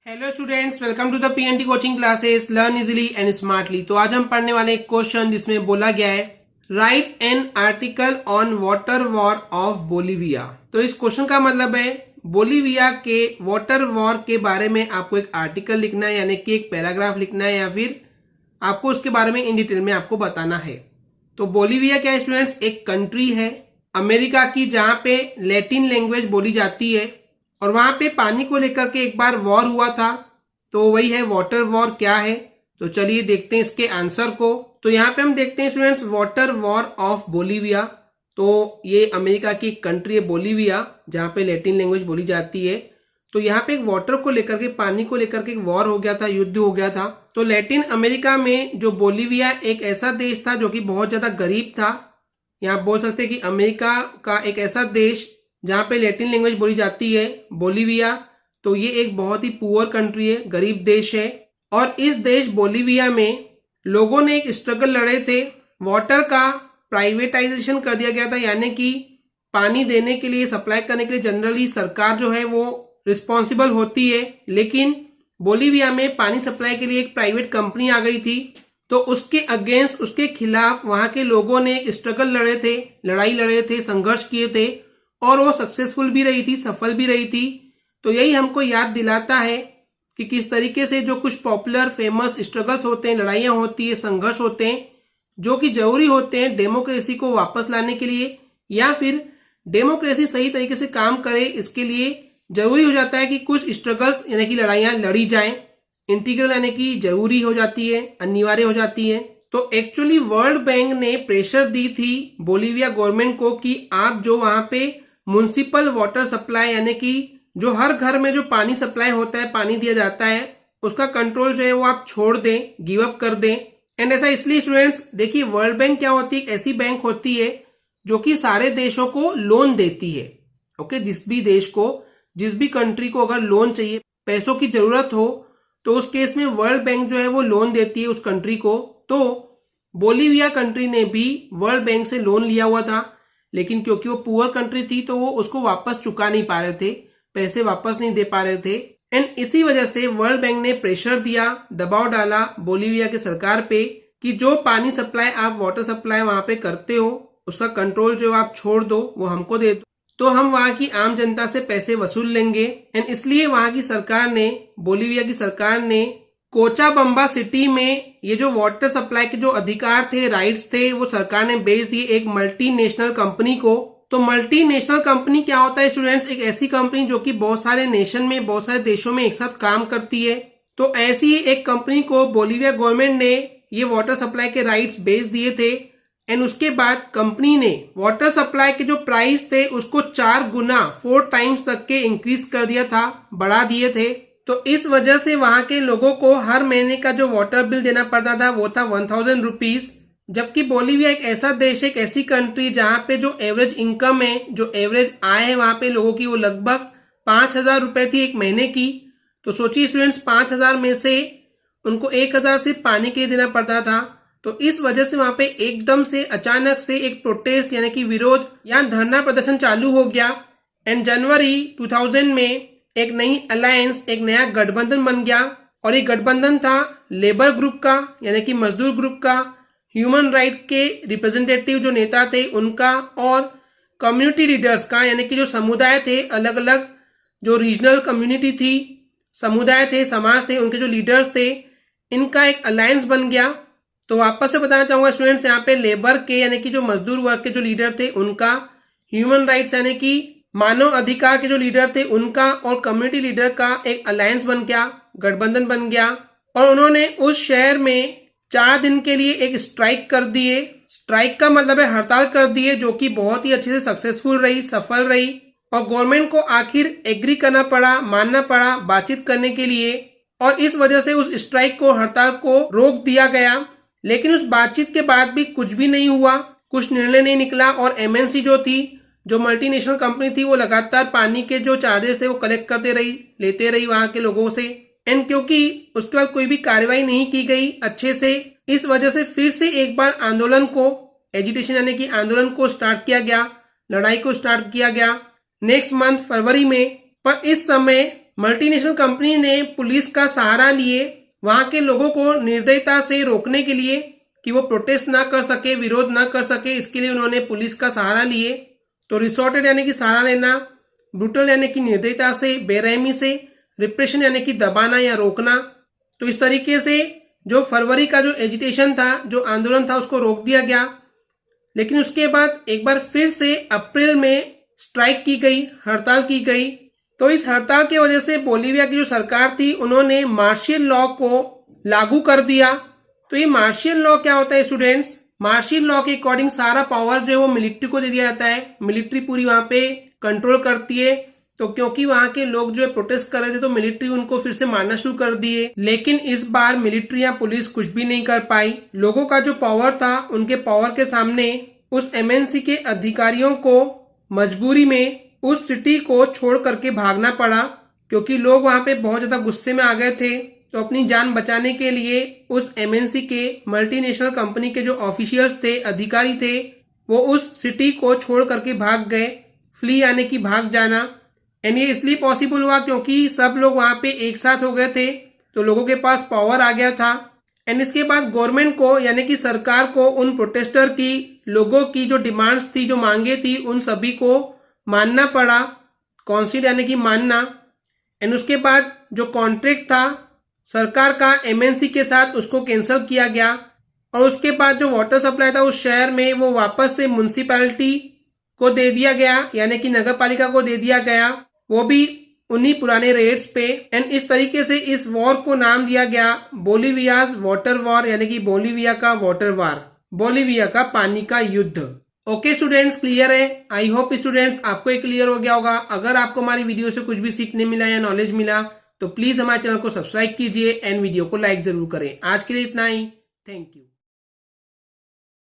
Hello students, welcome to the PNT coaching classes learn easily and smartly. तो आज हम पढ़ने वाले एक क्वेश्चन जिसमें बोला गया है right an article on water war of Bolivia. तो इस क्वेश्चन का मतलब है बोलीविया के वाटर वॉर के बारे में आपको एक आर्टिकल लिखना है, यानी कि एक पैराग्राफ लिखना है, या फिर आपको उसके बारे में इन डिटेल में आपको बताना है। तो बोलीविया क्या है स्टूडेंट्स? एक कंट्री है अमेरिका की जहां पे लैटिन लैंग्वेज बोली जाती है, और वहां पे पानी को लेकर के एक बार वॉर हुआ था। तो वही है वाटर वॉर। क्या है? तो चलिए देखते हैं इसके आंसर को। तो यहाँ पे हम देखते हैं students water war of Bolivia. तो ये अमेरिका की एक कंट्री है बोलीविया, जहां पे लैटिन लैंग्वेज बोली जाती है। तो यहाँ पे एक वाटर को लेकर के, पानी को लेकर के एक वॉर हो गया था, युद्ध हो गया था। तो लैटिन अमेरिका में जो बोलीविया एक ऐसा देश था जो कि बहुत ज्यादा गरीब था। यहाँ बोल सकते हैं कि अमेरिका का एक ऐसा देश जहां पे लैटिन लैंग्वेज बोली जाती है, बोलीविया। तो ये एक बहुत ही पुअर कंट्री है, गरीब देश है। और इस देश बोलीविया में लोगों ने एक स्ट्रगल लड़े थे। वाटर का प्राइवेटाइजेशन कर दिया गया था, यानी कि पानी देने के लिए, सप्लाई करने के लिए जनरली सरकार जो है वो रिस्पॉन्सिबल होती है, लेकिन बोलीविया में पानी सप्लाई के लिए एक प्राइवेट कंपनी आ गई थी। तो उसके अगेंस्ट, उसके खिलाफ वहां के लोगों ने एक स्ट्रगल लड़े थे, लड़ाई लड़े थे, संघर्ष किए थे, और वो सक्सेसफुल भी रही थी, सफल भी रही थी। तो यही हमको याद दिलाता है कि किस तरीके से जो कुछ पॉपुलर फेमस स्ट्रगल्स होते हैं, लड़ाइयां होती है, संघर्ष होते हैं, जो कि जरूरी होते हैं डेमोक्रेसी को वापस लाने के लिए, या फिर डेमोक्रेसी सही तरीके से काम करे, इसके लिए जरूरी हो जाता है कि कुछ स्ट्रगल्स यानी कि लड़ाइयां लड़ी जाएं। इंटीग्रल यानी कि जरूरी हो जाती है, अनिवार्य हो जाती है। तो एक्चुअली वर्ल्ड बैंक ने प्रेशर दी थी बोलीविया गवर्नमेंट को कि आप जो वहां पे म्युनिसिपल वाटर सप्लाई, यानी कि जो हर घर में जो पानी सप्लाई होता है, पानी दिया जाता है, उसका कंट्रोल जो है वो आप छोड़ दें, गिव अप कर दें। एंड ऐसा इसलिए स्टूडेंट्स, देखिए वर्ल्ड बैंक क्या होती है? एक ऐसी बैंक होती है जो कि सारे देशों को लोन देती है। ओके, जिस भी देश को, जिस भी कंट्री को अगर लोन चाहिए, पैसों की जरूरत हो, तो उस केस में वर्ल्ड बैंक जो है वो लोन देती है उस कंट्री को। तो बोलीविया कंट्री ने भी वर्ल्ड बैंक से लोन लिया हुआ था, लेकिन क्योंकि वो पुअर कंट्री थी तो वो उसको वापस चुका नहीं पा रहे थे, पैसे वापस नहीं दे पा रहे थे। एंड इसी वजह से वर्ल्ड बैंक ने प्रेशर दिया, दबाव डाला बोलीविया की सरकार पे कि जो पानी सप्लाई आप, वाटर सप्लाई वहां पे करते हो, उसका कंट्रोल जो आप छोड़ दो, वो हमको दे दो, तो हम वहां की आम जनता से पैसे वसूल लेंगे। एंड इसलिए वहां की सरकार ने, बोलीविया की सरकार ने कोचाबम्बा सिटी में ये जो वाटर सप्लाई के जो अधिकार थे, राइट्स थे, वो सरकार ने बेच दिए एक मल्टीनेशनल कंपनी को। तो मल्टीनेशनल कंपनी क्या होता है स्टूडेंट्स? एक ऐसी कंपनी जो कि बहुत सारे नेशन में, बहुत सारे देशों में एक साथ काम करती है। तो ऐसी ही एक कंपनी को बोलीविया गवर्नमेंट ने ये वाटर सप्लाई के राइट्स बेच दिए थे। एंड उसके बाद कंपनी ने वाटर सप्लाई के जो प्राइस थे उसको 4 गुना, 4 टाइम्स तक के इंक्रीज कर दिया था, बढ़ा दिए थे। तो इस वजह से वहां के लोगों को हर महीने का जो वाटर बिल देना पड़ता था वो था 1000 रुपीज। जबकि बोलीविया एक ऐसा देश है, एक ऐसी कंट्री जहां पे जो एवरेज इनकम है, जो एवरेज आय है वहां पे लोगों की, वो लगभग 5000 रुपए थी एक महीने की। तो सोचिए स्टूडेंट्स, 5000 में से उनको 1000 सिर्फ पानी के लिए देना पड़ता था। तो इस वजह से वहां पे एकदम से अचानक से एक प्रोटेस्ट यानी कि विरोध या धरना प्रदर्शन चालू हो गया। एंड जनवरी 2000 में एक नई अलायंस, एक नया गठबंधन बन गया, और ये गठबंधन था लेबर ग्रुप का, यानी कि मजदूर ग्रुप का, ह्यूमन राइट के रिप्रेजेंटेटिव जो नेता थे उनका, और कम्युनिटी लीडर्स का, यानी कि जो समुदाय थे, अलग अलग जो रीजनल कम्युनिटी थी, समुदाय थे, समाज थे, उनके जो लीडर्स थे, इनका एक अलायंस बन गया। तो वापस से बताना चाहूंगा स्टूडेंट्स, यहाँ पे लेबर के यानी कि जो मजदूर वर्ग के जो लीडर थे उनका, ह्यूमन राइट्स यानी कि मानव अधिकार के जो लीडर थे उनका, और कम्युनिटी लीडर का एक अलायंस बन गया, गठबंधन बन गया। और उन्होंने उस शहर में 4 दिन के लिए एक स्ट्राइक कर दिए। स्ट्राइक का मतलब है हड़ताल कर दिए, जो कि बहुत ही अच्छे से सक्सेसफुल रही, सफल रही। और गवर्नमेंट को आखिर एग्री करना पड़ा, मानना पड़ा बातचीत करने के लिए, और इस वजह से उस स्ट्राइक को, हड़ताल को रोक दिया गया। लेकिन उस बातचीत के बाद भी कुछ भी नहीं हुआ, कुछ निर्णय नहीं निकला, और एमएनसी जो थी, जो मल्टीनेशनल कंपनी थी, वो लगातार पानी के जो चार्जेस थे वो कलेक्ट करते रही, लेते रही वहां के लोगों से। एंड क्योंकि उसके बाद कोई भी कार्रवाई नहीं की गई अच्छे से, इस वजह से फिर से एक बार आंदोलन को, एजिटेशन यानी कि आंदोलन को स्टार्ट किया गया, लड़ाई को स्टार्ट किया गया नेक्स्ट मंथ फरवरी में। पर इस समय मल्टीनेशनल कंपनी ने पुलिस का सहारा लिए वहां के लोगों को निर्दयता से रोकने के लिए कि वो प्रोटेस्ट ना कर सके, विरोध ना कर सके, इसके लिए उन्होंने पुलिस का सहारा लिए। तो रिसोर्टेड यानी कि सहारा लेना, ब्रूटल यानी कि निर्दयता से, बेरहमी से, रिप्रेशन यानी कि दबाना या रोकना। तो इस तरीके से जो फरवरी का जो एजिटेशन था, जो आंदोलन था, उसको रोक दिया गया। लेकिन उसके बाद एक बार फिर से अप्रैल में स्ट्राइक की गई, हड़ताल की गई। तो इस हड़ताल की वजह से बोलीविया की जो सरकार थी उन्होंने मार्शियल लॉ को लागू कर दिया। तो ये मार्शियल लॉ क्या होता है स्टूडेंट्स? मार्शियल लॉ के अकॉर्डिंग सारा पावर जो है वो मिलिट्री को दे दिया जाता है। मिलिट्री पूरी वहां पे कंट्रोल करती है। तो क्योंकि वहां के लोग जो है प्रोटेस्ट कर रहे थे तो मिलिट्री उनको फिर से मारना शुरू कर दिए। लेकिन इस बार मिलिट्री या पुलिस कुछ भी नहीं कर पाई। लोगों का जो पावर था, उनके पावर के सामने उस एमएनसी के अधिकारियों को मजबूरी में उस सिटी को छोड़ करके भागना पड़ा, क्योंकि लोग वहां पे बहुत ज्यादा गुस्से में आ गए थे। तो अपनी जान बचाने के लिए उस एमएनसी के मल्टीनेशनल कंपनी के जो ऑफिशियल्स थे, अधिकारी थे, वो उस सिटी को छोड़ करके भाग गए। फ्ली यानी कि भाग जाना। एंड ये इसलिए पॉसिबल हुआ क्योंकि सब लोग वहां पे एक साथ हो गए थे, तो लोगों के पास पावर आ गया था। एंड इसके बाद गवर्नमेंट को यानी कि सरकार को उन प्रोटेस्टर की, लोगों की जो डिमांड्स थी, जो मांगे थी, उन सभी को मानना पड़ा। कॉन्सिड यानी कि मानना। एंड उसके बाद जो कॉन्ट्रैक्ट था सरकार का एमएनसी के साथ, उसको कैंसिल किया गया। और उसके बाद जो वाटर सप्लाई था उस शहर में, वो वापस से म्युनिसिपैलिटी को दे दिया गया, यानी कि नगर पालिका को दे दिया गया, वो भी उन्हीं पुराने रेट्स पे। एंड इस तरीके से इस वॉर को नाम दिया गया बोलीवियाज वाटर वॉर, यानी कि बोलीविया का वाटर वॉर, बोलीविया का पानी का युद्ध। ओके स्टूडेंट्स, क्लियर है? आई होप स्टूडेंट्स आपको ये क्लियर हो गया होगा। अगर आपको हमारी वीडियो से कुछ भी सीखने मिला या नॉलेज मिला तो प्लीज हमारे चैनल को सब्सक्राइब कीजिए एंड वीडियो को लाइक जरूर करें। आज के लिए इतना ही। Thank you.